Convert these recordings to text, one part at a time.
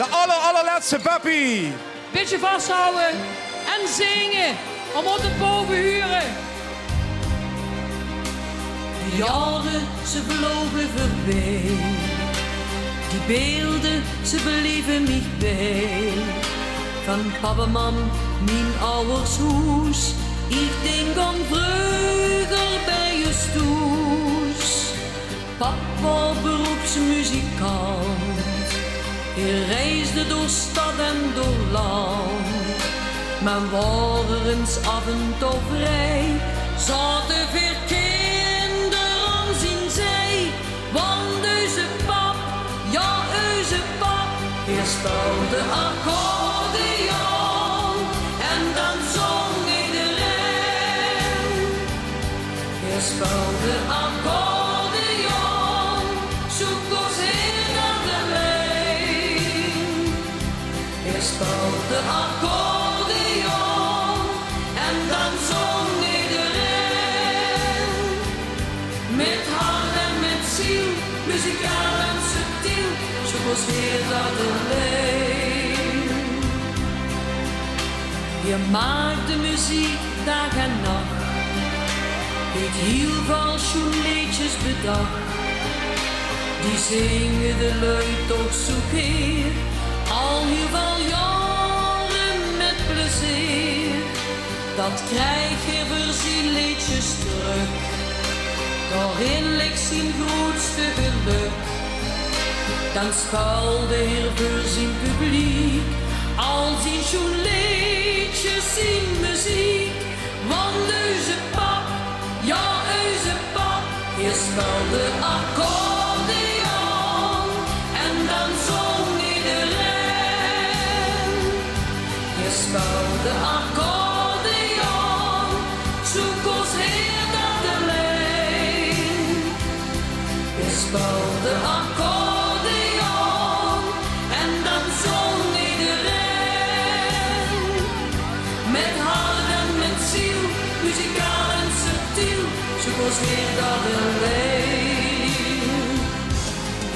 De allerlaatste papi. Beetje vasthouden en zingen om op de boven huren. De jaren, ze vlogen voorbij. Die beelden, ze believen niet bij. Van papa, mam, mijn ouders hoes. Ik denk aan vroeger bij je stoes. Papa beroepsmuzikant. Hij reisde door stad en door land. Maar waren eens af en toe vrij. Zaten veel kinderen zien zij. Want deze pap, ja onze pap. Hij speelde accordeon. En dan zong iedereen. Hij speelde accordeon. Zoek ons heel naar de lijn. Hij speelde accordeon. En dan zong iedereen. Met hart en met ziel. Muzikaal en subtiel. Zoek ons heel naar de lijn. Je maakte muziek dag en nacht. Het heel veel schoenleedjes bedacht. Die zingen de luid toch zo keer. Al heel veel jaren met plezier. Dat krijg je voor zijn liedjes terug. Daarin ligt zijn grootste geluk. Dan speelde hij voor zijn publiek. Al zijn schoenleedjes, zijn muziek. Want onze pap, ja onze pap. Hij speelde accordeon. En dan zong iedereen. Hij speelde accordeon. Zoek ons heel naar de lijn. Hij speelde accordeon. En dan zong iedereen. Met hart en met ziel. Muzikaal en subtiel. Zoek ons weer naar de lijn.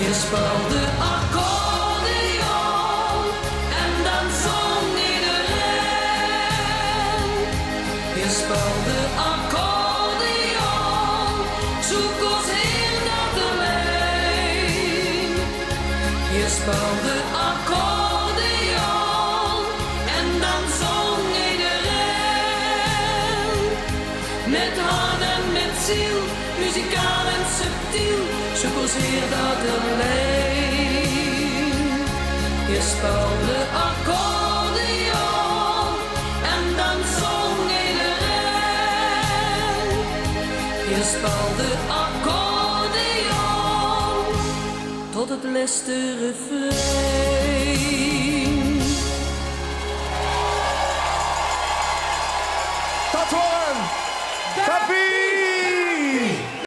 Hij speelde accordeon. En dan zong iedereen. Hij speelde accordeon. Zoek ons heel naar de lijn. Hij speelde accordeon. En dan zong iedereen. Met hart en met ziel. Muzikaal en subtiel. Zoek ons heel naar de lijn. Je speelde accordeon. En dan zong iedereen. Je speelde accordeon. Tot het laatste refrein.